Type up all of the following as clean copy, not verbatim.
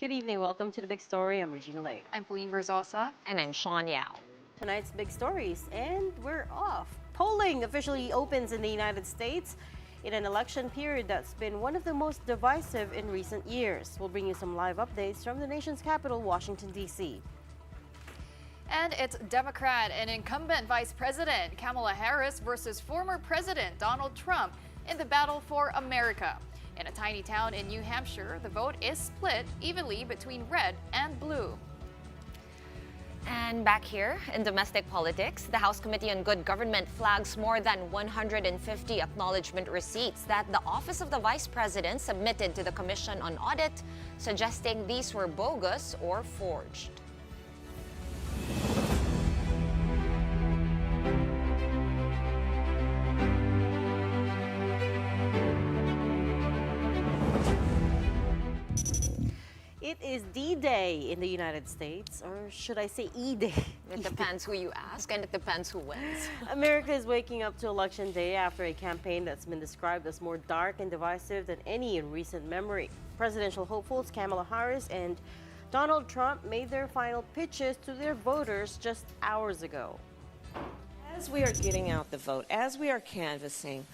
Good evening. Welcome to the Big Story. I'm Regina Lake. I'm Pauline Verzosa. And I'm Sean Yao. Tonight's big stories, and we're off. Polling officially opens in the United States in an election period that's been one of the most divisive in recent years. We'll bring you some live updates from the nation's capital, Washington, D.C. And it's Democrat and incumbent Vice President Kamala Harris versus former President Donald Trump in the battle for America. In a tiny town in New Hampshire, the vote is split evenly between red and blue. And back here in domestic politics, the House Committee on Good Government flags more than 150 acknowledgement receipts that the Office of the Vice President submitted to the Commission on Audit, suggesting these were bogus or forged. It is D-Day in the United States, or should I say E-Day? It depends who you ask, and it depends who wins. America is waking up to Election Day after a campaign that's been described as more dark and divisive than any in recent memory. Presidential hopefuls Kamala Harris and Donald Trump made their final pitches to their voters just hours ago. As we are getting out the vote, as we are canvassing,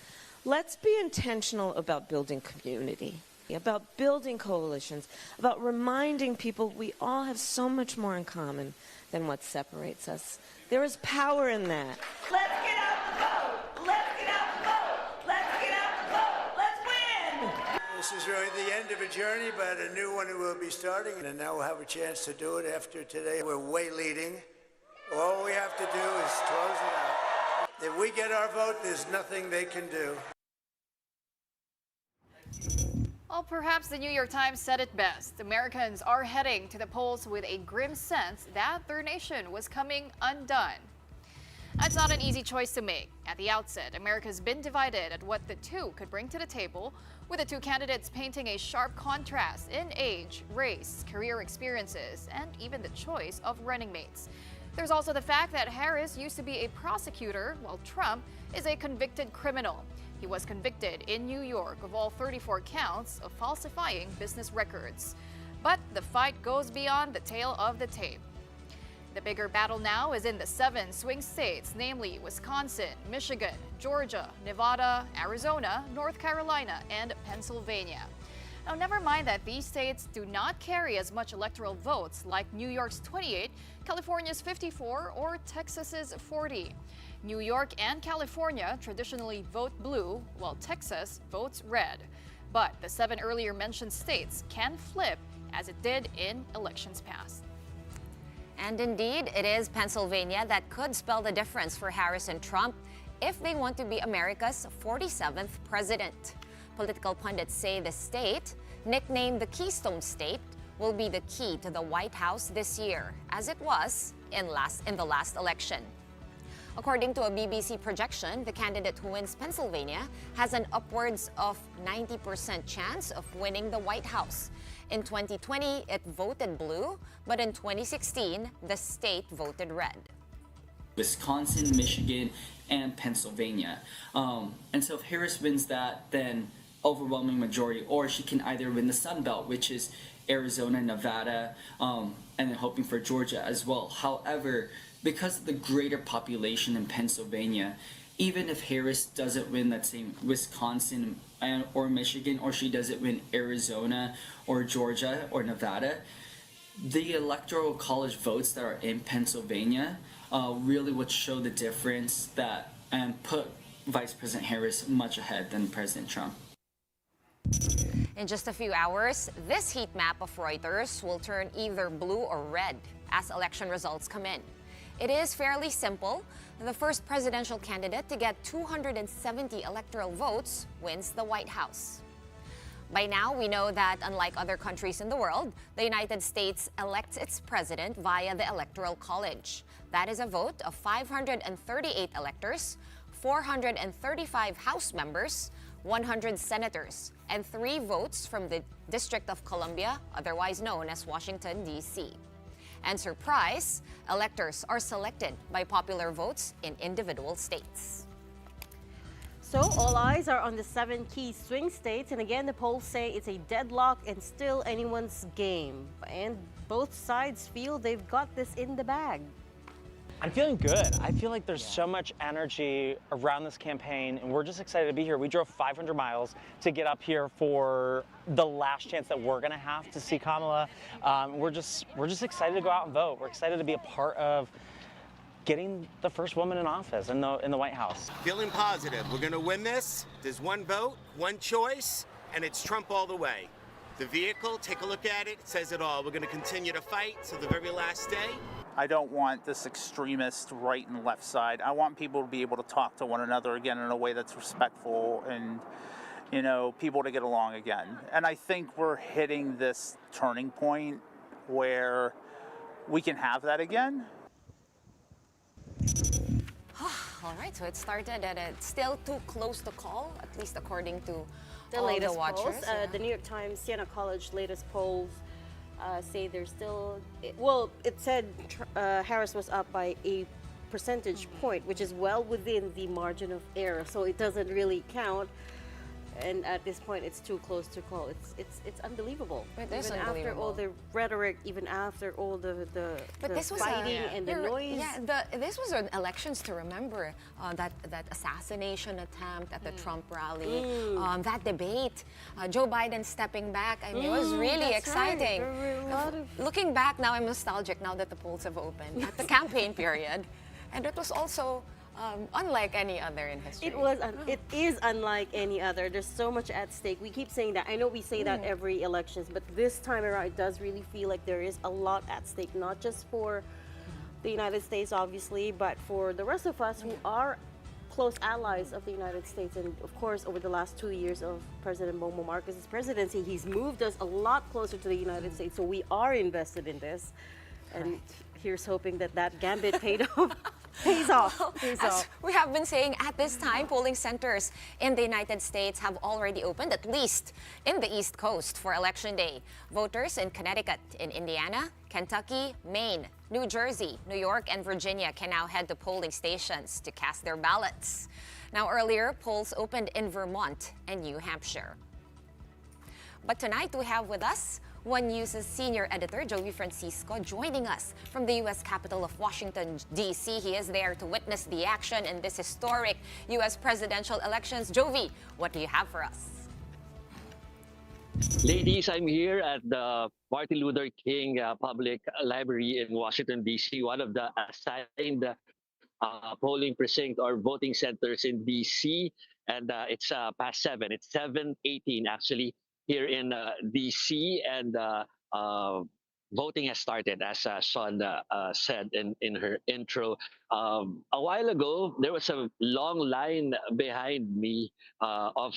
let's be intentional about building community, about building coalitions, about reminding people we all have so much more in common than what separates us. There is power in that. Let's get out the vote! Let's get out the vote! Let's get out the vote! Let's win! This is really the end of a journey, but a new one will be starting, and now we'll have a chance to do it after today. We're way leading. All we have to do is close it out. If we get our vote, there's nothing they can do. Well, perhaps the New York Times said it best. Americans are heading to the polls with a grim sense that their nation was coming undone. That's not an easy choice to make. At the outset, America's been divided at what the two could bring to the table, with the two candidates painting a sharp contrast in age, race, career experiences, and even the choice of running mates. There's also the fact that Harris used to be a prosecutor, while Trump is a convicted criminal. He was convicted in New York of all 34 counts of falsifying business records. But the fight goes beyond the tail of the tape. The bigger battle now is in the 7 swing states, namely Wisconsin, Michigan, Georgia, Nevada, Arizona, North Carolina, and Pennsylvania. Now, never mind that these states do not carry as much electoral votes like New York's 28, California's 54, or Texas's 40. New York and California traditionally vote blue, while Texas votes red. But the 7 earlier mentioned states can flip, as it did in elections past. And indeed, it is Pennsylvania that could spell the difference for Harris and Trump if they want to be America's 47th president. Political pundits say the state, nicknamed the Keystone State, will be the key to the White House this year, as it was in the last election. According to a BBC projection, the candidate who wins Pennsylvania has an upwards of 90% chance of winning the White House. In 2020, it voted blue, but in 2016, the state voted red. Wisconsin, Michigan, and Pennsylvania. And so if Harris wins that, then overwhelming majority, or she can either win the Sun Belt, which is Arizona, Nevada, and then hoping for Georgia as well. However, because of the greater population in Pennsylvania, even if Harris doesn't win, let's say, Wisconsin or Michigan, or she doesn't win Arizona or Georgia or Nevada, the electoral college votes that are in Pennsylvania really would show the difference that and put Vice President Harris much ahead than President Trump. In just a few hours, this heat map of Reuters will turn either blue or red as election results come in. It is fairly simple. The first presidential candidate to get 270 electoral votes wins the White House. By now, we know that unlike other countries in the world, the United States elects its president via the Electoral College. That is a vote of 538 electors, 435 House members, 100 senators, and 3 votes from the District of Columbia, otherwise known as Washington, D.C. And surprise, electors are selected by popular votes in individual states. So all eyes are on the 7 key swing states, and again, the polls say it's a deadlock and still anyone's game. And both sides feel they've got this in the bag. I'm feeling good. I feel like there's so much energy around this campaign, and we're just excited to be here. We drove 500 miles to get up here for the last chance that we're gonna have to see Kamala. We're just excited to go out and vote. We're excited to be a part of getting the first woman in office in the White House. Feeling positive. We're gonna win this. There's one vote, one choice, and it's Trump all the way. The vehicle, take a look at it, it says it all. We're gonna continue to fight till the very last day. I don't want this extremist right and left side. I want people to be able to talk to one another again in a way that's respectful and, you know, people to get along again. And I think we're hitting this turning point where we can have that again. All right, so it started and it's still too close to call, at least according to The all latest the watchers. polls, the New York Times, Siena College latest polls say there's still, well, it said Harris was up by a percentage point, which is well within the margin of error, so it doesn't really count. And at this point, it's too close to call. It's unbelievable. It is even after all unbelievable. the rhetoric, even after all the But this was fighting and the noise. Yeah, this was an elections to remember. That assassination attempt at the Trump rally, that debate, Joe Biden stepping back. I mean, it was really that's right. exciting. There were a lot of- Looking back now, I'm nostalgic now that the polls have opened at the campaign period, and it was also unlike any other in history. It is unlike any other. There's so much at stake. We keep saying that. I know we say that every elections, but this time around, it does really feel like there is a lot at stake, not just for the United States, obviously, but for the rest of us who are close allies of the United States. And of course, over the last 2 years of President Bongbong Marcos's presidency, he's moved us a lot closer to the United States. So we are invested in this. And here's hoping that that gambit pays off. As we have been saying, at this time, polling centers in the United States have already opened, at least in the East Coast, for Election Day. Voters in Connecticut, in Indiana, Kentucky, Maine, New Jersey, New York, and Virginia can now head to polling stations to cast their ballots. Now, earlier, polls opened in Vermont and New Hampshire. But tonight, we have with us One News's senior editor, Joey Francisco, joining us from the U.S. capital of Washington, D.C. He is there to witness the action in this historic U.S. presidential elections. Joey, what do you have for us? Ladies, I'm here at the Martin Luther King Public Library in Washington, D.C., one of the assigned polling precinct or voting centers in D.C., and it's past 7. It's 7:18 actually here in D.C., and voting has started, as Sean said in her intro. A while ago, there was a long line behind me of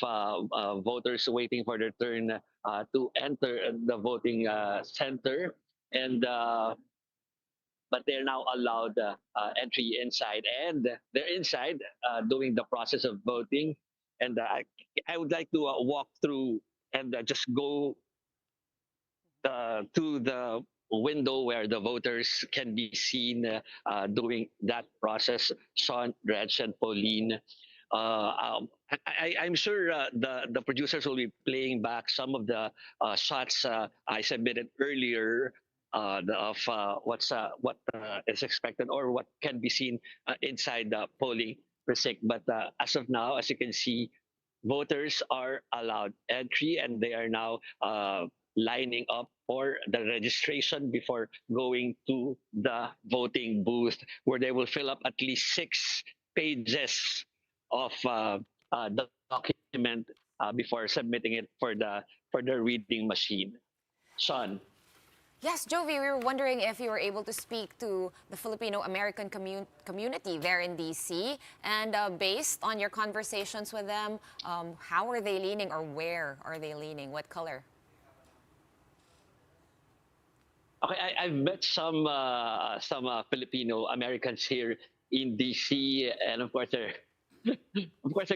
voters waiting for their turn to enter the voting center, and but they're now allowed entry inside, and they're inside doing the process of voting. And I would like to walk through and just go to the window where the voters can be seen doing that process. Sean, Reg, and Pauline. I'm sure the producers will be playing back some of the shots I submitted earlier of what is expected or what can be seen inside the polling precinct. But as of now, as you can see, voters are allowed entry, and they are now lining up for the registration before going to the voting booth, where they will fill up at least 6 pages of the document before submitting it for the reading machine. Sean. Yes, Jovi, we were wondering if you were able to speak to the Filipino-American community there in D.C. And based on your conversations with them, how are they leaning, or where are they leaning? What color? Okay, I've met some Filipino Americans here in D.C. and of course they're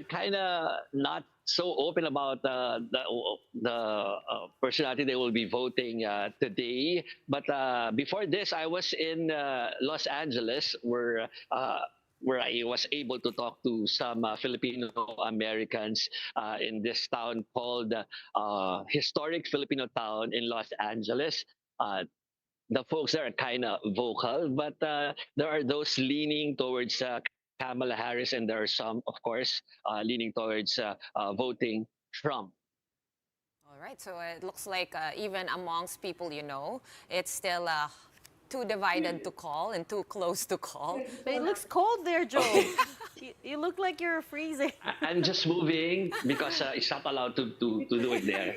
kind of not so open about the personality they will be voting today. But before this, I was in Los Angeles, where where I was able to talk to some Filipino Americans in this town called historic Filipino town in Los Angeles. The folks there are kind of vocal, but there are those leaning towards Kamala Harris, and there are some, of course, leaning towards voting Trump. All right, so it looks like even amongst people you know, it's still too divided to call and too close to call. But it looks cold there, Joe. You look like you're freezing. I'm just moving because it's not allowed to do it there.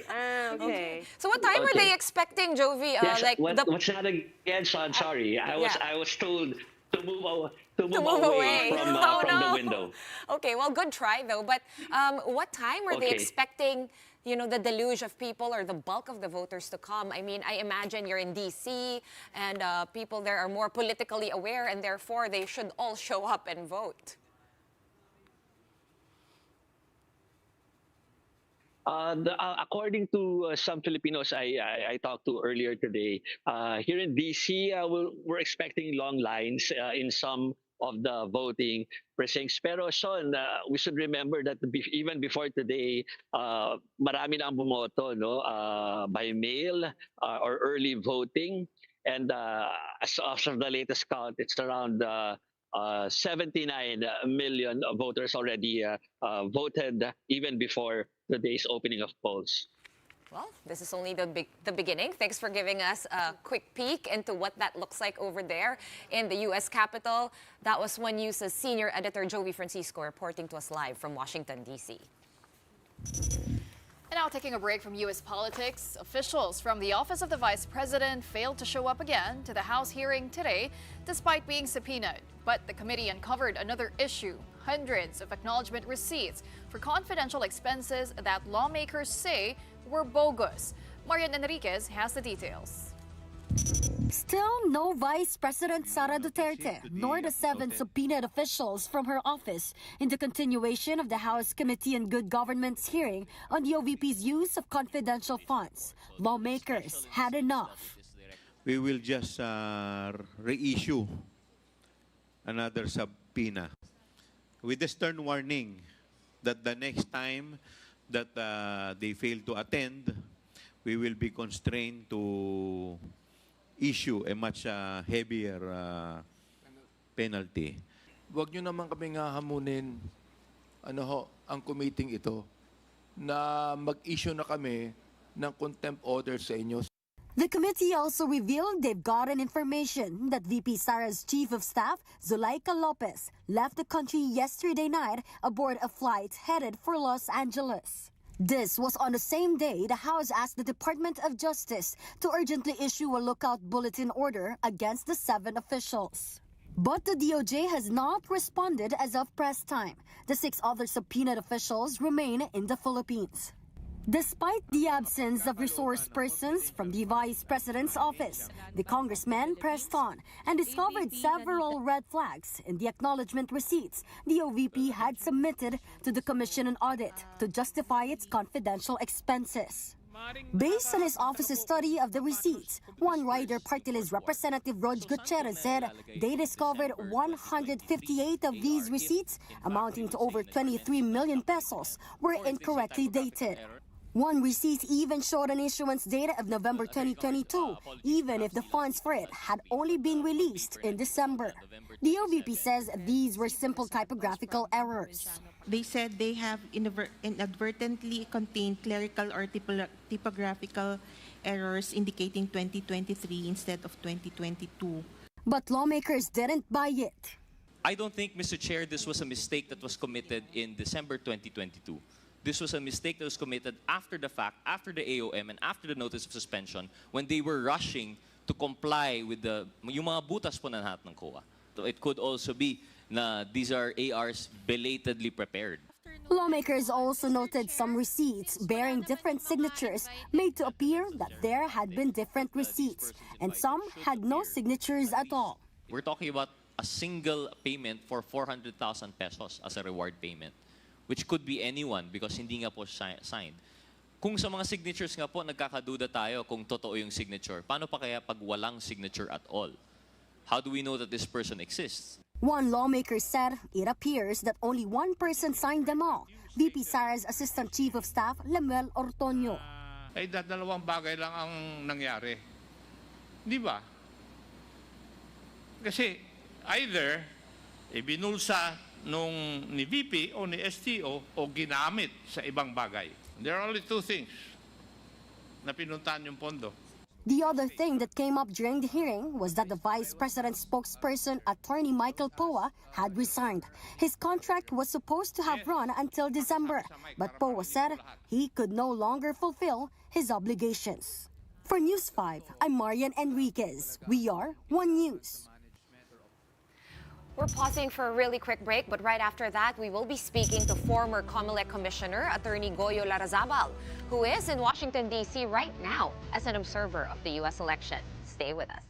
Okay. So what time were Okay. they expecting, Jovi? Yes, Like what's that again, Sean? Sorry, I was told to move away from Oh, from no. the window. Okay, well, good try though. But what time were they Okay. expecting, you know, the deluge of people or the bulk of the voters to come? I mean, I imagine you're in D.C. and people there are more politically aware, and therefore they should all show up and vote. According to some Filipinos I talked to earlier today, here in DC, we're expecting long lines in some of the voting precincts. Pero Sean, we should remember that even before today, marami na ang bumoto, no? By mail or early voting. And as of the latest count, it's around 79 million voters already voted even before today's opening of polls. Well, this is only the beginning. Thanks for giving us a quick peek into what that looks like over there in the U.S. Capitol. That was One News's senior editor, Jovi Francisco, reporting to us live from Washington, D.C. And now taking a break from U.S. politics, officials from the Office of the Vice President failed to show up again to the House hearing today, despite being subpoenaed. But the committee uncovered another issue, hundreds of acknowledgement receipts for confidential expenses that lawmakers say were bogus. Marian Enriquez has the details. Still no Vice President Sara Duterte, nor the 7 subpoenaed officials from her office in the continuation of the House Committee on Good Government's hearing on the OVP's use of confidential funds. Lawmakers had enough. We will just reissue another subpoena with the stern warning that the next time that they fail to attend, we will be constrained to issue a much heavier penalty. Huwag nyo naman kaming hamunin ang committee ito na mag-issue na kami ng contempt order sa inyo. The committee also revealed they've gotten information that VP Sara's Chief of Staff, Zuleika Lopez, left the country yesterday night aboard a flight headed for Los Angeles. This was on the same day the House asked the Department of Justice to urgently issue a lookout bulletin order against the 7 officials. But the DOJ has not responded as of press time. The 6 other subpoenaed officials remain in the Philippines. Despite the absence of resource persons from the Vice President's office, the congressman pressed on and discovered several red flags in the acknowledgement receipts the OVP had submitted to the Commission on Audit to justify its confidential expenses. Based on his office's study of the receipts, One Rider Party List Representative Rog Gutierrez said they discovered 158 of these receipts, amounting to over 23 million pesos, were incorrectly dated. One receipt even showed an issuance date of November 2022, even if the funds for it had only been released in December. The OVP says these were simple typographical errors. They said they have inadvertently contained clerical or typographical errors indicating 2023 instead of 2022. But lawmakers didn't buy it. I don't think, Mr. Chair, this was a mistake that was committed in December 2022. This was a mistake that was committed after the fact, after the AOM and after the notice of suspension, when they were rushing to comply with yung mga butas po na lahat ng COA. So it could also be na these are ARs belatedly prepared. Lawmakers also noted some receipts bearing different signatures made to appear that there had been different receipts, and some had no signatures at all. We're talking about a single payment for 400,000 pesos as a reward payment, which could be anyone because hindi nga po signed. Kung sa mga signatures nga po, nagkakaduda tayo kung totoo yung signature. Paano pa kaya pag walang signature at all? How do we know that this person exists? One lawmaker said it appears that only one person signed them all, VP Sara's Assistant Chief of Staff, Lemuel Ortonio. Ay dalawang bagay lang ang nangyari. Di ba? Kasi either ibinulsa nung ni VP o ni STO o ginamit sa ibang bagay. There are only two things na pinuntahan yung pondo. The other thing that came up during the hearing was that the Vice President's spokesperson, Attorney Michael Poa, had resigned. His contract was supposed to have run until December, but Poa said he could no longer fulfill his obligations. For News 5, I'm Marian Enriquez. We are One News. We're pausing for a really quick break, but right after that, we will be speaking to former COMELEC Commissioner Attorney Goyo Larrazabal, who is in Washington, D.C. right now as an observer of the U.S. election. Stay with us.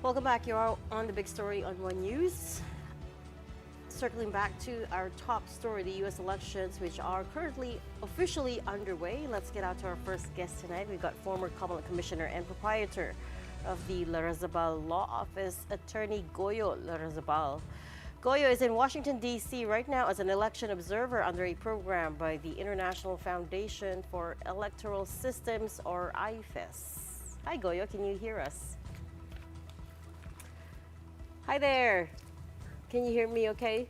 Welcome back. You're on the big story on One News. Circling back to our top story, the U.S. elections, which are currently officially underway. Let's get out to our first guest tonight. We've got former COMELEC Commissioner and proprietor of the Larrazabal Law Office, Attorney Goyo Larrazabal. Goyo is in Washington, D.C. right now as an election observer under a program by the International Foundation for Electoral Systems, or IFES. Hi, Goyo. Can you hear us? Hi there. Can you hear me okay?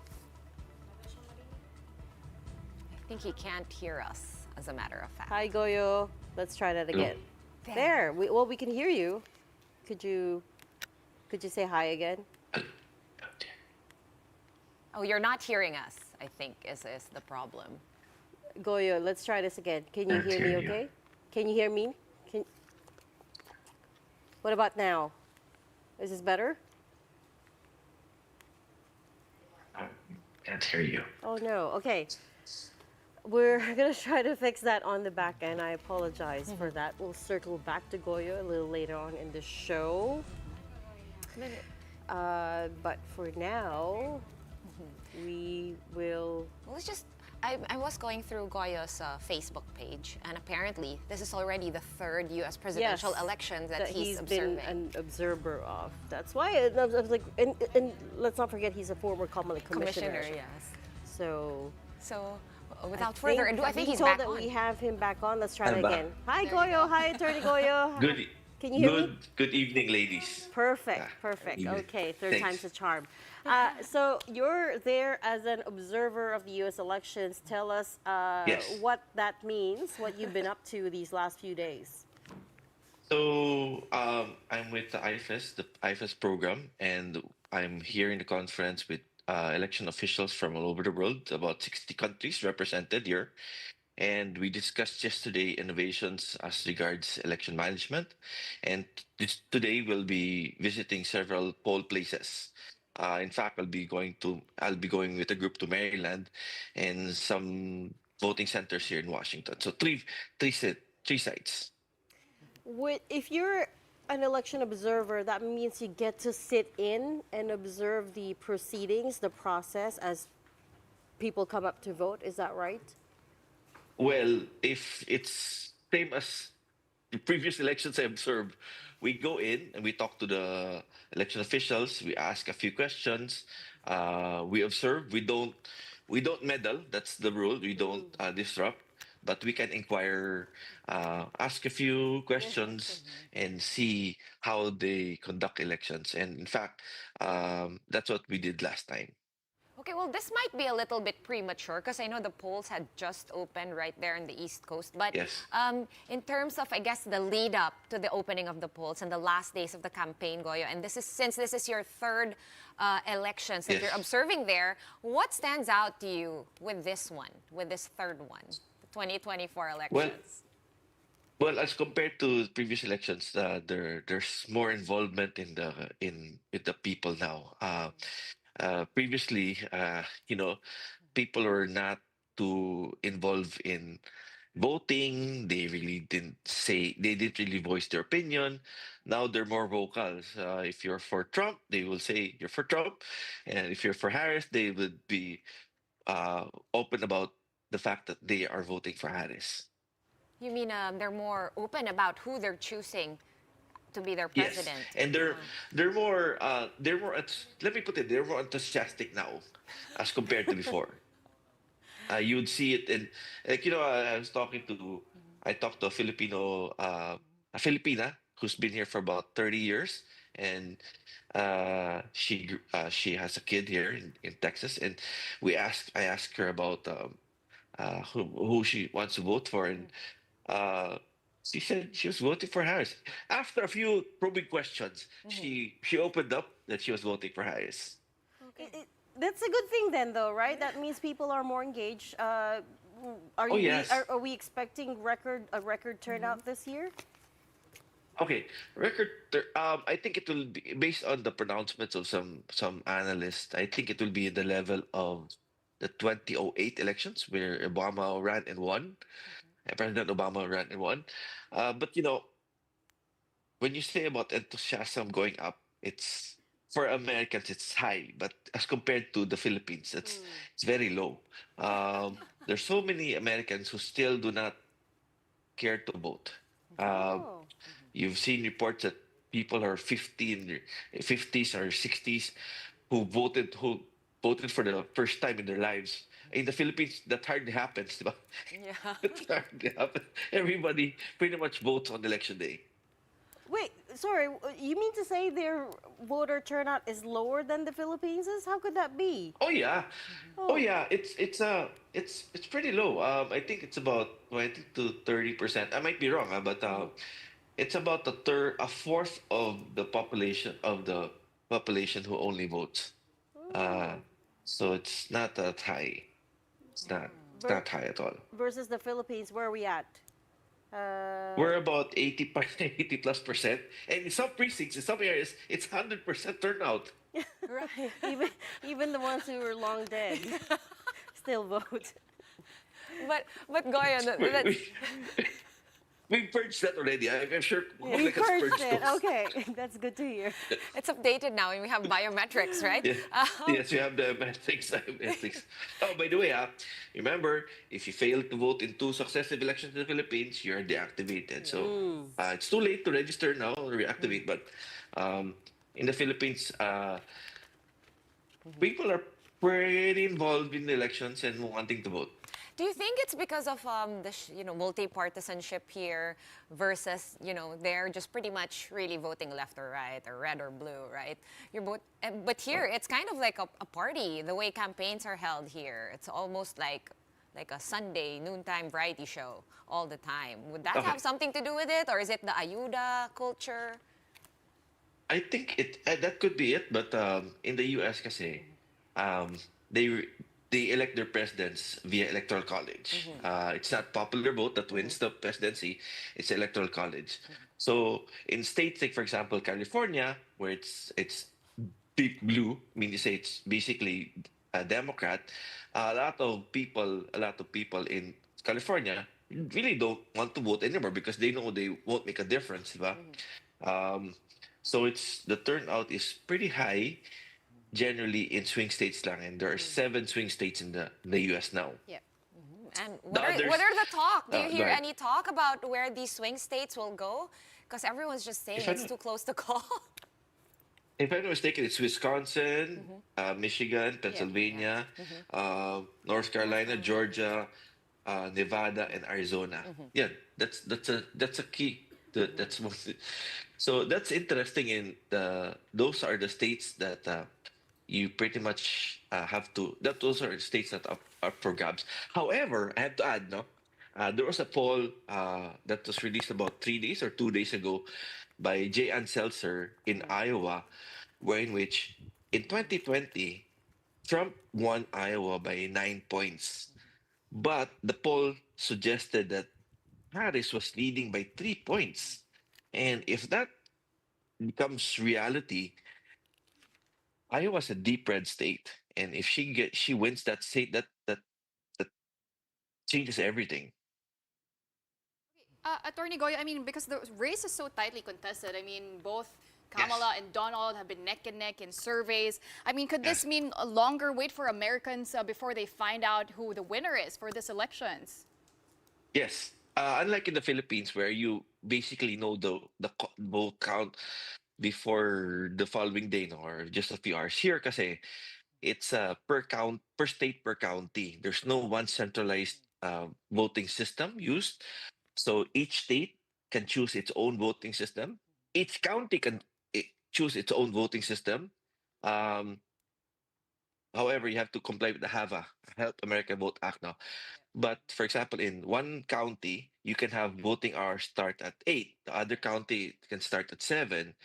I think he can't hear us, as a matter of fact. Hi, Goyo. Let's try that again. There. We can hear you. Could you say hi again? Oh, you're not hearing us, I think, is the problem. Goyo, let's try this again. Can you hear me okay? Can you hear me? What about now? Is this better? Can't hear you. Oh no, okay. We're gonna try to fix that on the back end. I apologize for that. We'll circle back to Goyo a little later on in the show. But for now, we will... Well, it's just, I was going through Goyo's Facebook page, and apparently this is already the third U.S. presidential election that he's observing. Been an observer of. That's why I was like, and let's not forget he's a former COMELEC commissioner. Yes. So without further ado, I think he's told back that on. we have him back on. Let's try I'm it back. again. Hi, Goyo. Hi, Attorney Goyo. Can you hear me? Good evening, ladies. Perfect, perfect. evening. Okay, third Thanks. time's a charm. So you're there as an observer of the U.S. elections. Tell us Yes. what that means, what you've been up to these last few days. So I'm with the IFES program, and I'm here in the conference with election officials from all over the world, about 60 countries represented here. And we discussed yesterday innovations as regards election management. And today we'll be visiting several poll places. In fact, I'll be going with a group to Maryland and some voting centers here in Washington. So three sites. If you're an election observer, that means you get to sit in and observe the proceedings, the process as people come up to vote. Is that right? Well, if it's same as the previous elections I observed, we go in and we talk to the election officials. We ask a few questions. We observe. We don't meddle. That's the rule. We don't disrupt. But we can inquire, ask a few questions, and see how they conduct elections. And in fact, that's what we did last time. Okay, well, this might be a little bit premature because I know the polls had just opened right there in the East Coast. But Yes. in terms of, I guess, the lead up to the opening of the polls and the last days of the campaign, Goyo, and since this is your third elections that Yes. you're observing there, what stands out to you with this one, with this third one, the 2024 elections? Well, as compared to previous elections, there's more involvement with the people now. Previously, people were not too involved in voting. They didn't really voice their opinion. Now they're more vocal. If you're for Trump, they will say you're for Trump, and if you're for Harris, they would be open about the fact that they are voting for Harris. You mean they're more open about who they're choosing to be their Yes, president? and let me put it, they're more enthusiastic now as compared to before. You would see it in, like, I talked to a a Filipina who's been here for about 30 years, and she has a kid here in Texas, and I asked her about who she wants to vote for, and she said she was voting for Harris. After a few probing questions, she opened up that she was voting for Harris. That's a good thing then, though, right? That means people are more engaged. Yes. Are we expecting a record turnout this year? Okay, I think it will be based on the pronouncements of some analysts. I think it will be the level of the 2008 elections where Obama ran and won. President Obama ran and won. But when you say about enthusiasm going up, it's for Americans it's high, but as compared to the Philippines, it's very low. There's so many Americans who still do not care to vote. You've seen reports that people are 50 in their 50s or 60s who voted for the first time in their lives. In the Philippines, that hardly happens. Diba? Yeah. That hardly happens. Everybody pretty much votes on election day. Wait, sorry. You mean to say their voter turnout is lower than the Philippines' is? How could that be? Oh yeah, oh yeah. It's pretty low. I think it's about 20 to 30%. I might be wrong, but it's about a fourth of the population who only votes. So it's not that high. It's not high at all. Versus the Philippines, where are we at? We're about 80 plus percent, and in some precincts, in some areas, it's 100% turnout. Right. Even the ones who are long dead still vote. But Goyo, We purged that already. I'm sure We Public has purged it. those. Okay, that's good to hear. It's updated now and we have biometrics, right? Yeah. Yes, we have the biometrics. Oh, by the way, remember, if you fail to vote in 2 successive elections in the Philippines, you're deactivated. So it's too late to register now or reactivate. But in the Philippines, people are pretty involved in the elections and wanting to vote. Do you think it's because of multi-partisanship here versus they're just pretty much really voting left or right or red or blue, right? But here it's kind of like a party. The way campaigns are held here, it's almost like a Sunday noontime variety show all the time. Would that have something to do with it, or is it the ayuda culture? I think that could be it, but in the U.S. kasi, they elect their presidents via electoral college. It's not popular vote that wins the presidency. It's electoral college. So in states like, for example, California, where it's deep blue, I mean, you say it's basically a Democrat. A lot of people in California really don't want to vote anymore because they know they won't make a difference, diba? So the turnout is pretty high generally in swing states lang, and there are 7 swing states in the US now. Yeah. And The what are the talk? Do you go hear ahead. any talk about where these swing states will go? Because everyone's just saying If I it's don't- too close to call. If I'm not mistaken, it's Wisconsin, Michigan, Pennsylvania, North Carolina, Georgia, Nevada, and Arizona. Yeah, that's a key. That's most. So that's interesting. Those are the states that you pretty much have to. Those are the states that are up for grabs. However, I have to add, no, there was a poll that was released about 3 days or 2 days ago by Jay Ann Seltzer in Iowa, in which in 2020 Trump won Iowa by 9 points, but the poll suggested that Harris was leading by 3 points, and if that becomes reality, Iowa's a deep red state, and if she wins that state, that changes everything. Attorney Goyo, I mean, because the race is so tightly contested, I mean, both Kamala and Donald have been neck and neck in surveys. I mean, could this mean a longer wait for Americans before they find out who the winner is for these elections? Yes. Unlike in the Philippines, where you basically know the vote count before the following day, no, or just a few hours. Here, kasi it's per state, per county. There's no one centralized voting system used. So each state can choose its own voting system. Each county can choose its own voting system. However, you have to comply with the HAVA, Help America Vote Act now. But for example, in one county, you can have voting hours start at 8. The other county can start at 7.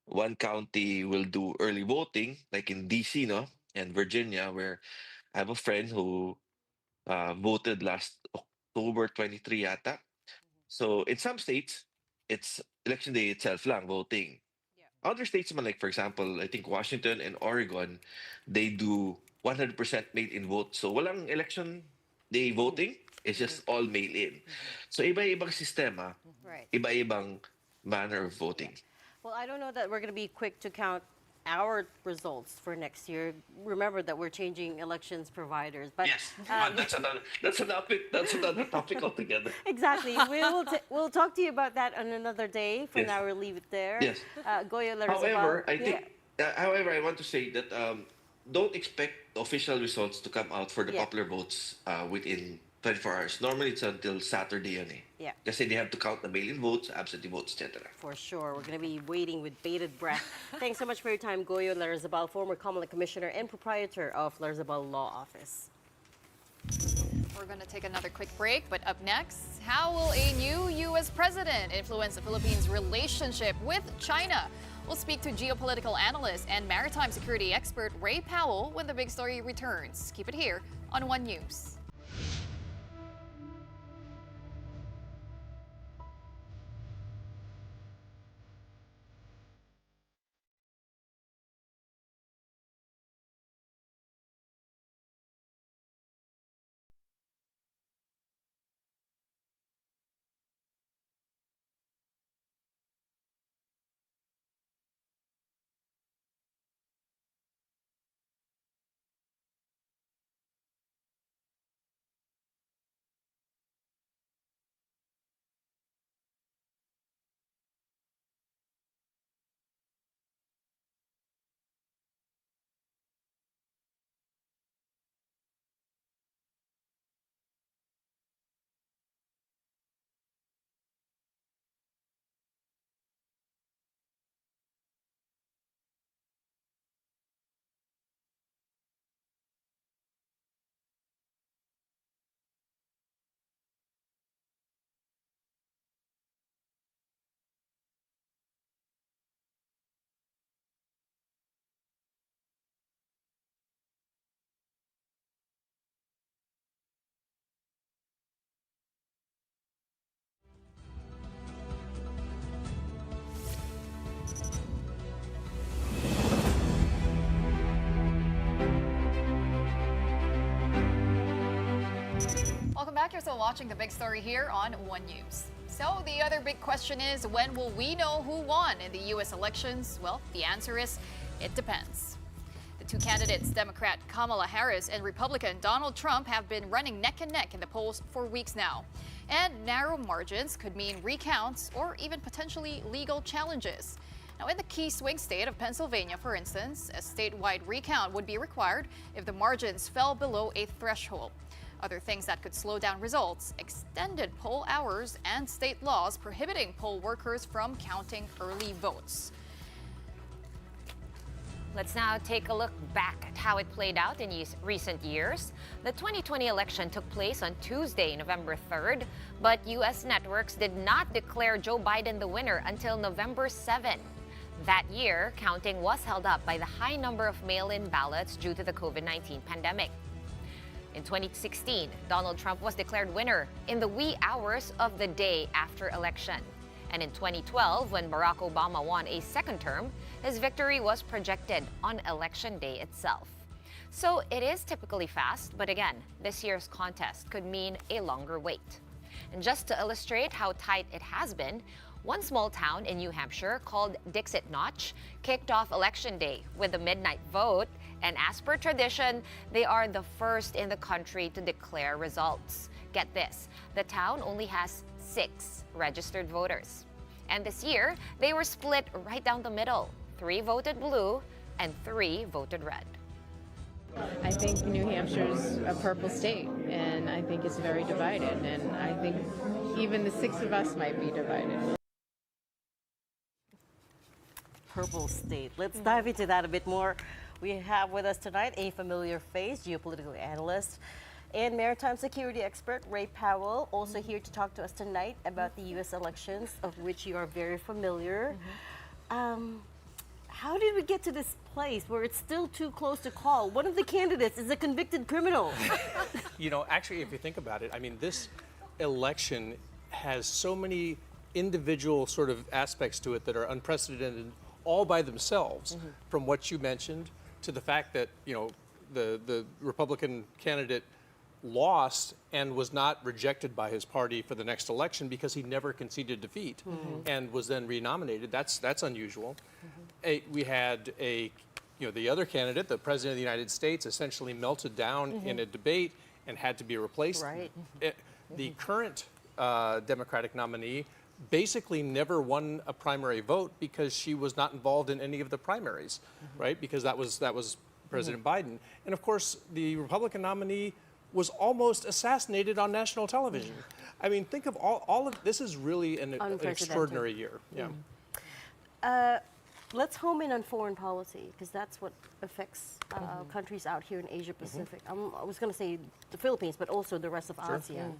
One county will do early voting, like in DC, no, and Virginia, where I have a friend who voted last October 23 yata. So in some states, it's election day itself lang voting. Other states, man, like for example, I think Washington and Oregon, they do 100% mail-in vote. So walang election day voting, it's just all mail-in. So iba-ibang sistema, Right. iba-ibang manner of voting. Well, I don't know that we're going to be quick to count our results for next year. Remember that we're changing elections providers. But Yes, that's another topic altogether. exactly. We'll talk to you about that on another day. For Yes. now, we'll leave it there. Yes. Goyo However, Larzabal. I think, however, I want to say that don't expect official results to come out for the Yeah. popular votes within 24 hours. Normally, it's until Saturday yun eh. Yeah. Kasi they have to count the mail-in votes, absentee votes, etc. For sure. We're going to be waiting with bated breath. Thanks so much for your time, Goyo Larzabal, former Kamala Commissioner and proprietor of Larzabal Law Office. We're going to take another quick break, but up next, how will a new U.S. president influence the Philippines' relationship with China? We'll speak to geopolitical analyst and maritime security expert Ray Powell when the big story returns. Keep it here on One News. Welcome back. You're still watching the big story here on One News. So the other big question is, when will we know who won in the U.S. elections? Well, the answer is, it depends. The two candidates, Democrat Kamala Harris and Republican Donald Trump, have been running neck and neck in the polls for weeks now. And narrow margins could mean recounts or even potentially legal challenges. Now, in the key swing state of Pennsylvania, for instance, a statewide recount would be required if the margins fell below a threshold. Other things that could slow down results: extended poll hours and state laws prohibiting poll workers from counting early votes. Let's now take a look back at how it played out in recent years. The 2020 election took place on Tuesday, November 3rd, but U.S. networks did not declare Joe Biden the winner until November 7. That year, counting was held up by the high number of mail-in ballots due to the COVID-19 pandemic. In 2016, Donald Trump was declared winner in the wee hours of the day after election. And in 2012, when Barack Obama won a second term, his victory was projected on election day itself. So it is typically fast, but again, this year's contest could mean a longer wait. And just to illustrate how tight it has been, one small town in New Hampshire called Dixit Notch kicked off election day with a midnight vote, and as per tradition, they are the first in the country to declare results. Get this, the town only has 6 registered voters. And this year, they were split right down the middle. 3 voted blue and 3 voted red. I think New Hampshire's a purple state, and I think it's very divided, and I think even the 6 of us might be divided. Purple state. Let's dive into that a bit more. We have with us tonight a familiar face, geopolitical analyst and maritime security expert Ray Powell, also here to talk to us tonight about the U.S. elections, of which you are very familiar. How did we get to this place where it's still too close to call? One of the candidates is a convicted criminal. You know, actually, if you think about it, I mean, this election has so many individual sort of aspects to it that are unprecedented all by themselves, from what you mentioned to the fact that, you know, the Republican candidate lost and was not rejected by his party for the next election because he never conceded defeat and was then renominated. That's unusual. We had the other candidate, the President of the United States, essentially melted down in a debate and had to be replaced. Right. The current Democratic nominee basically never won a primary vote because she was not involved in any of the primaries, right? Because that was President Biden. And of course, the Republican nominee was almost assassinated on national television. I mean, think of all of this is really an extraordinary year. Yeah. Let's home in on foreign policy, because that's what affects countries out here in Asia Pacific. I was going to say the Philippines, but also the rest of ASEAN.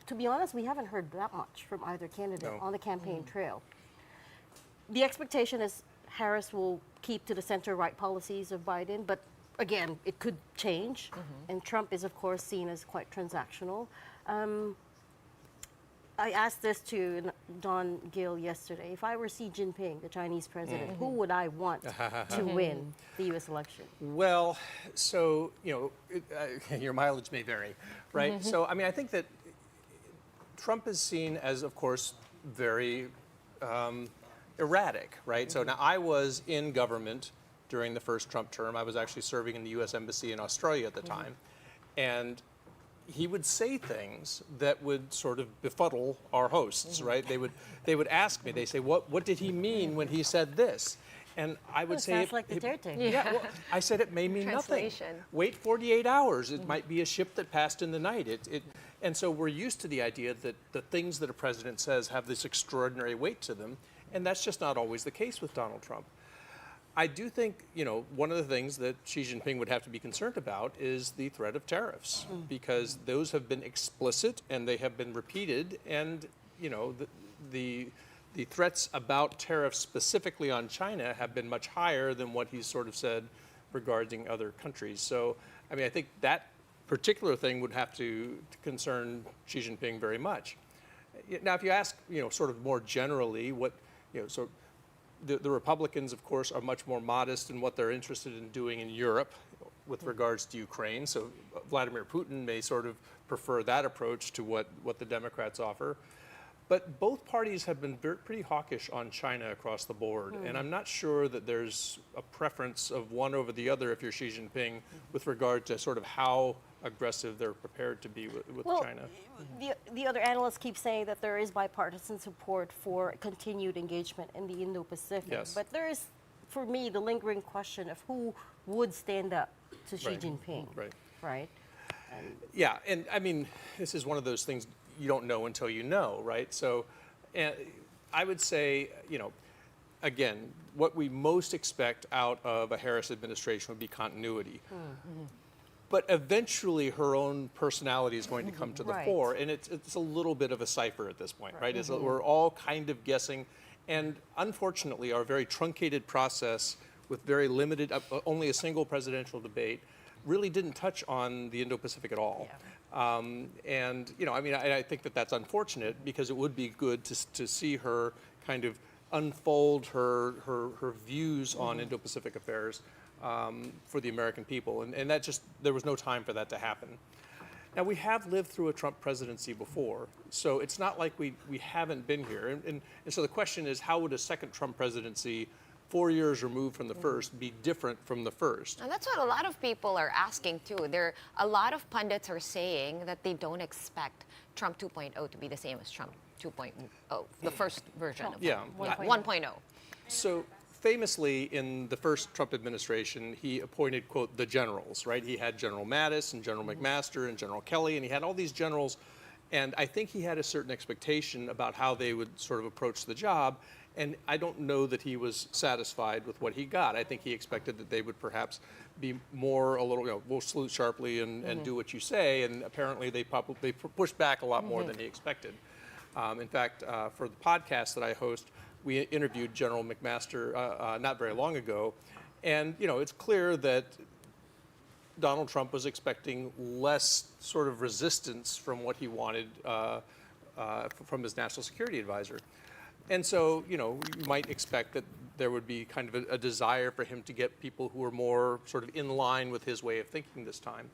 To be honest, we haven't heard that much from either candidate on the campaign trail. The expectation is Harris will keep to the center-right policies of Biden, but again, it could change. And Trump is, of course, seen as quite transactional. I asked this to Don Gill yesterday. If I were Xi Jinping, the Chinese president, who would I want to win the U.S. election? Well, so, you know, your mileage may vary, right? So, I mean, I think that Trump is seen as, of course, very erratic, right? So now I was in government during the first Trump term. I was actually serving in the U.S. Embassy in Australia at the time. And he would say things that would sort of befuddle our hosts, right? They would ask me, they say, what did he mean when he said this? And I would say, sounds like Duterte. Yeah, well, I said it may mean nothing. Wait 48 hours. It might be a ship that passed in the night. And so we're used to the idea that the things that a president says have this extraordinary weight to them, and that's just not always the case with Donald Trump. I do think, you know, one of the things that Xi Jinping would have to be concerned about is the threat of tariffs, because those have been explicit and they have been repeated, and, you know, the threats about tariffs specifically on China have been much higher than what he's sort of said regarding other countries. So, I mean, I think that particular thing would have to concern Xi Jinping very much. Now, if you ask, you know, sort of more generally what, you know, so the Republicans, of course, are much more modest in what they're interested in doing in Europe with regards to Ukraine. So Vladimir Putin may sort of prefer that approach to what the Democrats offer. But both parties have been pretty hawkish on China across the board, and I'm not sure that there's a preference of one over the other if you're Xi Jinping with regard to sort of how aggressive they're prepared to be with China. The other analysts keep saying that there is bipartisan support for continued engagement in the Indo-Pacific, Yes. but there is, for me, the lingering question of who would stand up to Xi Right. Jinping, Right. right? Yeah, and I mean, this is one of those things you don't know until you know, right? So I would say, again, what we most expect out of a Harris administration would be continuity. But eventually her own personality is going to come to the Right. fore, and it's a little bit of a cipher at this point, right? We're all kind of guessing, and unfortunately our very truncated process with very limited, only a single presidential debate, really didn't touch on the Indo-Pacific at all. And, I think that that's unfortunate because it would be good to see her kind of unfold her views on Indo-Pacific affairs for the American people. And that just, there was no time for that to happen. Now, we have lived through a Trump presidency before, so it's not like we haven't been here. And so the question is, how would a second Trump presidency, 4 years removed from the first, be different from the first? And that's what a lot of people are asking too. A lot of pundits are saying that they don't expect Trump 2.0 to be the same as Trump 2.0, the first version of Yeah. 1.0. So famously, in the first Trump administration, he appointed, quote, the generals, right? He had General Mattis and General McMaster and General Kelly, and he had all these generals. And I think he had a certain expectation about how they would sort of approach the job. And I don't know that he was satisfied with what he got. I think he expected that they would perhaps be more a little, we'll salute sharply and do what you say. And apparently they pushed back a lot more than he expected. In fact, for the podcast that I host, we interviewed General McMaster not very long ago. And, it's clear that Donald Trump was expecting less sort of resistance from what he wanted from his national security advisor. And so, you might expect that there would be kind of a desire for him to get people who are more sort of in line with his way of thinking this time.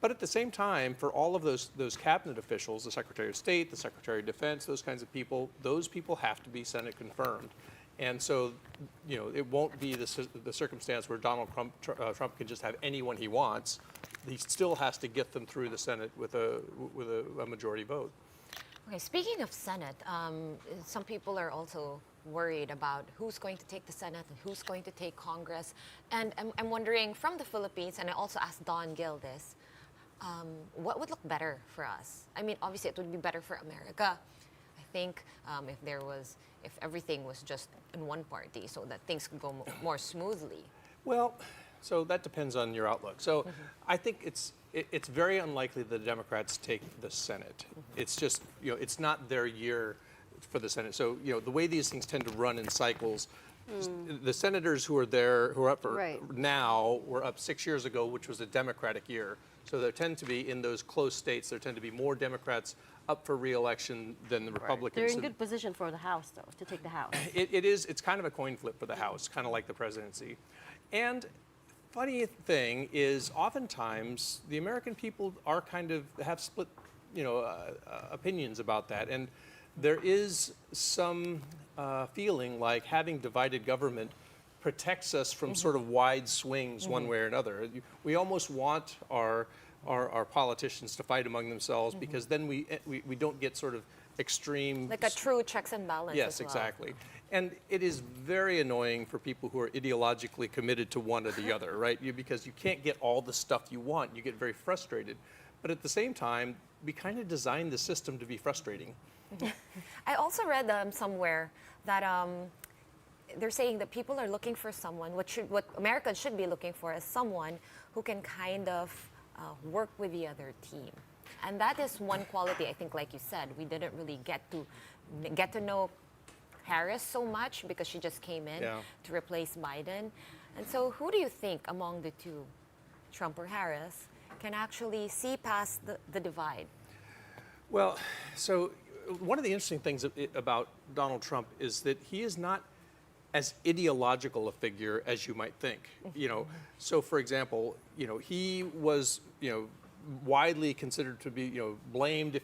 But at the same time, for all of those cabinet officials, the Secretary of State, the Secretary of Defense, those kinds of people, those people have to be Senate confirmed. And so, it won't be the circumstance where Donald Trump can just have anyone he wants. He still has to get them through the Senate with a majority vote. Okay, speaking of Senate, some people are also worried about who's going to take the Senate and who's going to take Congress. And I'm wondering, from the Philippines, and I also asked Don Gill this, what would look better for us? I mean, obviously it would be better for America. I think if everything was just in one party so that things could go more smoothly. Well, so that depends on your outlook. So I think it's very unlikely the Democrats take the Senate. It's just, it's not their year for the Senate. So, the way these things tend to run in cycles, the senators who are up for now were up 6 years ago, which was a Democratic year. So there tend to be, in those close states, there tend to be more Democrats up for re-election than the Republicans. They're in good position for the House, though, to take the House. It's kind of a coin flip for the House, kind of like the presidency. And funny thing is, oftentimes the American people are have split, opinions about that, and there is some feeling like having divided government protects us from sort of wide swings one way or another. We almost want our politicians to fight among themselves because then we don't get sort of extreme, like a true checks and balance. Yes, as well. exactly. And it is very annoying for people who are ideologically committed to one or the other, right? Because you can't get all the stuff you want. You get very frustrated. But at the same time, we kind of designed the system to be frustrating. I also read somewhere that they're saying that people are looking for someone, what Americans should be looking for is someone who can kind of work with the other team. And that is one quality, I think, like you said, we didn't really get to know Harris so much because she just came in to replace Biden. And so who do you think among the two, Trump or Harris, can actually see past the divide? Well, so one of the interesting things about Donald Trump is that he is not as ideological a figure as you might think. So for example, he was, widely considered to be, blamed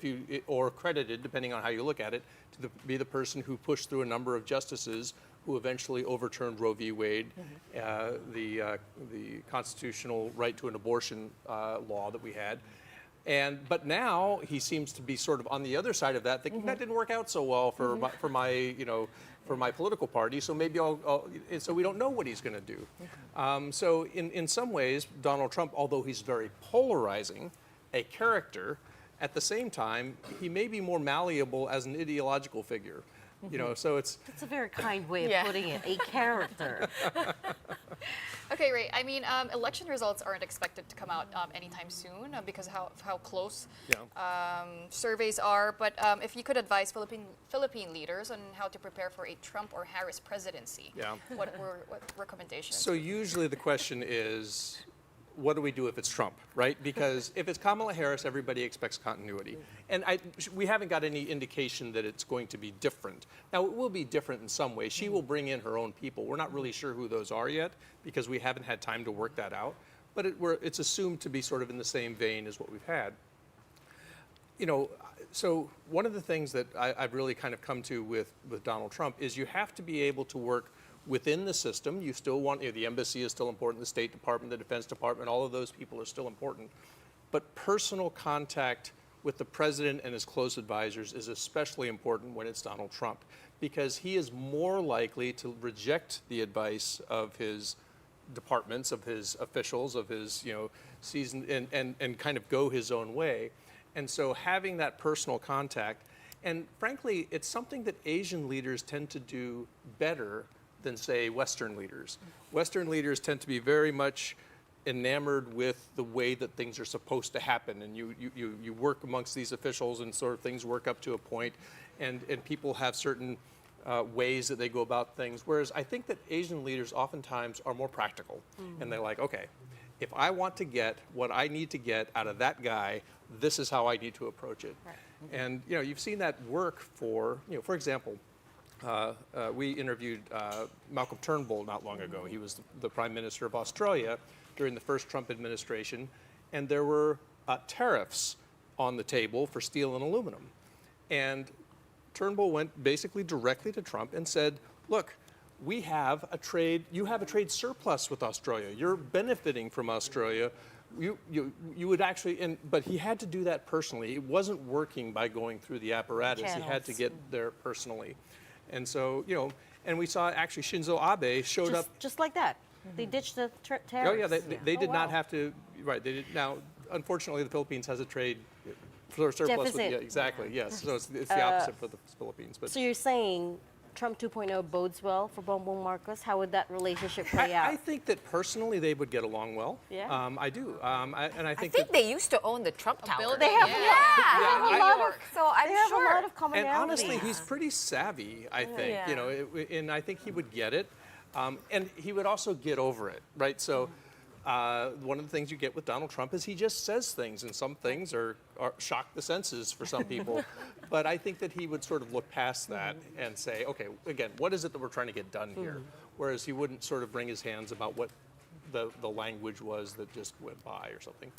or credited, depending on how you look at it, to be the person who pushed through a number of justices who eventually overturned Roe v. Wade, the constitutional right to an abortion law that we had. But now he seems to be sort of on the other side of that, thinking that didn't work out so well for my political party. So maybe so we don't know what he's going to do. So in some ways, Donald Trump, although he's very polarizing, a character, at the same time, he may be more malleable as an ideological figure. So it's. That's a very kind way of putting it. A character. Okay, Ray. I mean, election results aren't expected to come out anytime soon because of how close surveys are. But if you could advise Philippine leaders on how to prepare for a Trump or Harris presidency, what recommendations? So usually the question is, what do we do if it's Trump, right? Because if it's Kamala Harris, everybody expects continuity. And we haven't got any indication that it's going to be different. Now, it will be different in some way. She will bring in her own people. We're not really sure who those are yet because we haven't had time to work that out. But it's assumed to be sort of in the same vein as what we've had. So one of the things that I've really kind of come to with Donald Trump is you have to be able to work within the system. You still want, the embassy is still important, the State Department, the Defense Department, all of those people are still important. But personal contact with the president and his close advisors is especially important when it's Donald Trump, because he is more likely to reject the advice of his departments, of his officials, of his, seasoned, and kind of go his own way. And so having that personal contact, and frankly, it's something that Asian leaders tend to do better than, say, Western leaders. Western leaders tend to be very much enamored with the way that things are supposed to happen, and you work amongst these officials and sort of things work up to a point, and people have certain ways that they go about things, whereas I think that Asian leaders oftentimes are more practical, and they're like, okay, if I want to get what I need to get out of that guy, this is how I need to approach it. Right. And you've seen that work for example, we interviewed Malcolm Turnbull not long ago. He was the Prime Minister of Australia during the first Trump administration, and there were tariffs on the table for steel and aluminum. And Turnbull went basically directly to Trump and said, look, you have a trade surplus with Australia. You're benefiting from Australia. You would actually, but he had to do that personally. It wasn't working by going through the apparatus. Channels. He had to get there personally. And so, and we saw actually Shinzo Abe showed up. Just like that. They ditched the tariffs. Oh, yeah, they did not have to, right. They did. Now, unfortunately, the Philippines has a trade surplus. Deficit. Exactly, yes. So it's the opposite for the Philippines. But so you're saying Trump 2.0 bodes well for Bongbong Marcos? How would that relationship play out? I think that personally they would get along well. Yeah. I do. I think they used to own the Trump Tower. They have, New York. So I'm they sure. have a lot of commonalities. And honestly, he's pretty savvy, I think. And I think he would get it. And he would also get over it, right? So one of the things you get with Donald Trump is he just says things, and some things are shock the senses for some people. But I think that he would sort of look past that and say, okay, again, what is it that we're trying to get done here? Whereas he wouldn't sort of wring his hands about what the language was that just went by or something.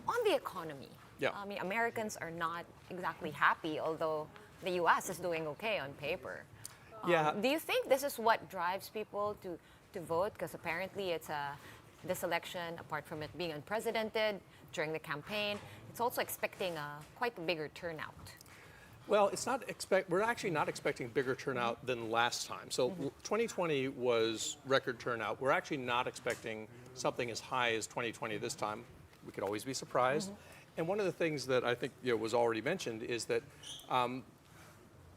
On the economy, I mean, Americans are not exactly happy, although the U.S. is doing okay on paper. Do you think this is what drives people to vote? Because apparently this election, apart from it being unprecedented during the campaign, it's also expecting quite a bigger turnout. Well, we're actually not expecting bigger turnout than last time. So 2020 was record turnout. We're actually not expecting something as high as 2020 this time. We could always be surprised. And one of the things that I think was already mentioned is that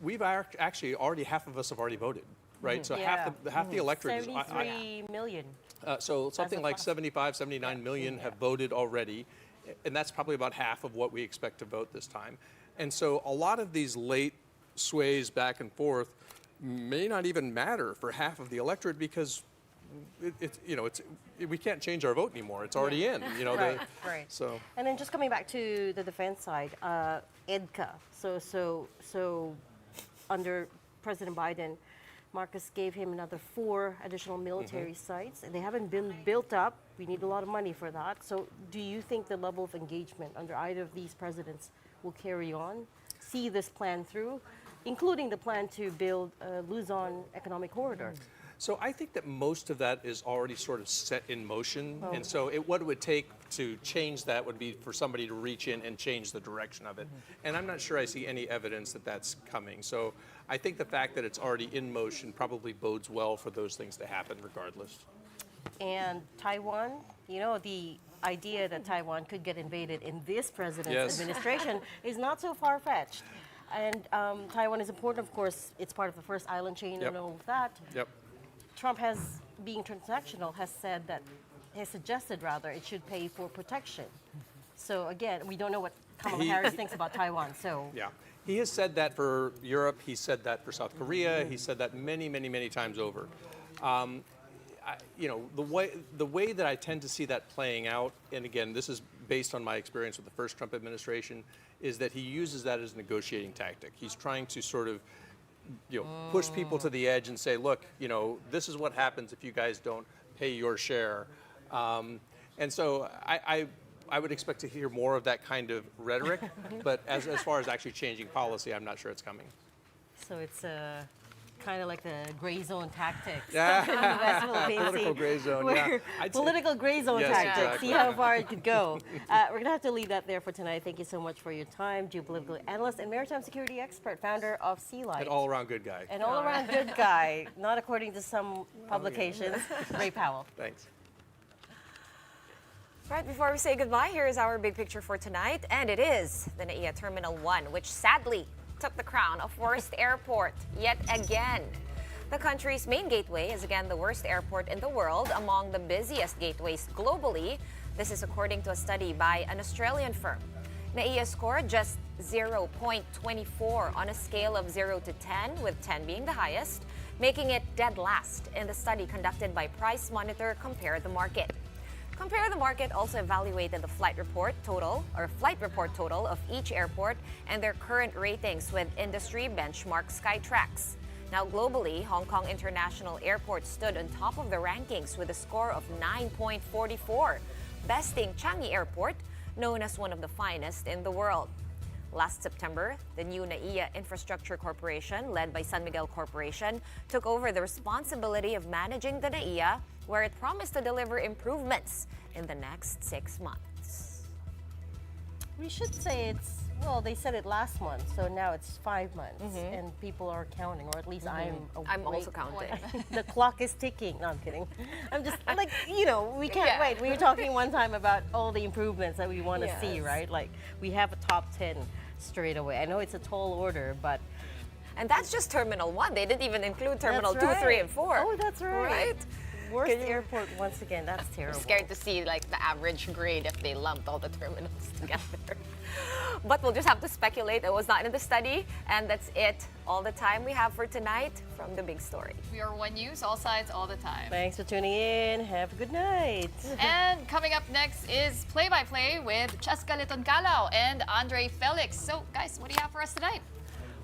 we've actually already, half of us have already voted, right? So half the electorate is 73 million. So something like 75, 79 million have voted already, and that's probably about half of what we expect to vote this time. And so a lot of these late sways back and forth may not even matter for half of the electorate because we can't change our vote anymore. It's already in. Right. So. And then just coming back to the defense side, EDCA. So under President Biden, Marcos gave him another 4 additional military sites, and they haven't been built up. We need a lot of money for that. So do you think the level of engagement under either of these presidents will carry on, see this plan through, including the plan to build a Luzon economic corridor? So I think that most of that is already sort of set in motion. And so what it would take to change that would be for somebody to reach in and change the direction of it. And I'm not sure I see any evidence that that's coming. So I think the fact that it's already in motion probably bodes well for those things to happen regardless. And Taiwan, you know, the idea that Taiwan could get invaded in this president's administration is not so far-fetched. And Taiwan is important, of course. It's part of the first island chain and all of that. Trump has, being transactional, has suggested it should pay for protection. So again, we don't know what Kamala Harris thinks about Taiwan. So he has said that for Europe. He said that for South Korea. He said that many, many, many times over. You know, the way that I tend to see that playing out, and again, this is based on my experience with the first Trump administration, is that he uses that as a negotiating tactic. He's trying to sort of push people to the edge and say, look, this is what happens if you guys don't pay your share. And so I would expect to hear more of that kind of rhetoric, but as far as actually changing policy, I'm not sure it's coming. So it's kind of like the gray zone tactics. Political gray zone, Political gray zone tactics. Exactly. See how far it could go. We're going to have to leave that there for tonight. Thank you so much for your time. Geopolitical analyst and maritime security expert, founder of Sea Light. An all-around good guy. An all-around good guy, not according to some publications. Ray Powell. Thanks. Right, before we say goodbye, here is our big picture for tonight. And it is the NAIA Terminal 1, which sadly took the crown of worst airport yet again. The country's main gateway is again the worst airport in the world, among the busiest gateways globally. This is according to a study by an Australian firm. NAIA scored just 0.24 on a scale of 0 to 10, with 10 being the highest, making it dead last in the study conducted by Price Monitor Compare the Market. Compare the Market also evaluated the flight report total of each airport and their current ratings with industry benchmark Skytrax. Now globally, Hong Kong International Airport stood on top of the rankings with a score of 9.44, besting Changi Airport, known as one of the finest in the world. Last September, the new NAIA Infrastructure Corporation, led by San Miguel Corporation, took over the responsibility of managing the NAIA, where it promised to deliver improvements in the next 6 months. We should say they said it last month, so now it's 5 months, and people are counting, or at least I'm also counting. The clock is ticking. No, I'm kidding. I'm just like, we can't wait. We were talking one time about all the improvements that we want to see, right? Like, we have a top 10 straight away. I know it's a tall order, but... And that's just Terminal 1. They didn't even include Terminal 2, 3, and 4. Oh, that's right. Worst airport once again. That's terrible. I'm scared to see like the average grade if they lumped all the terminals together. But we'll just have to speculate. It was not in the study, and that's it. All the time we have for tonight from The Big Story. We are One News, all sides, all the time. Thanks for tuning in. Have a good night. And coming up next is Play-by-Play with Cheska Liton-Calao and Andre Felix. So, guys, what do you have for us tonight?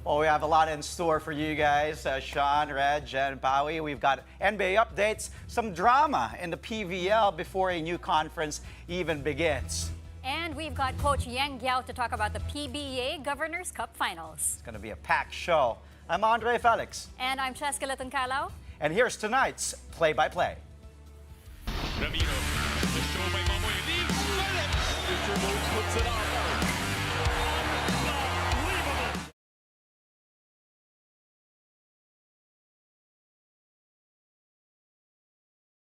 Well, we have a lot in store for you guys, Sean, Reg, and Bowie. We've got NBA updates, some drama in the PVL before a new conference even begins. And we've got Coach Yang Giao to talk about the PBA Governors Cup Finals. It's going to be a packed show. I'm Andre Felix. And I'm Cheska Liton-Calao. And here's tonight's Play-by-Play. Ramiro, the show by Mamoy Lee. Future Moves puts it up.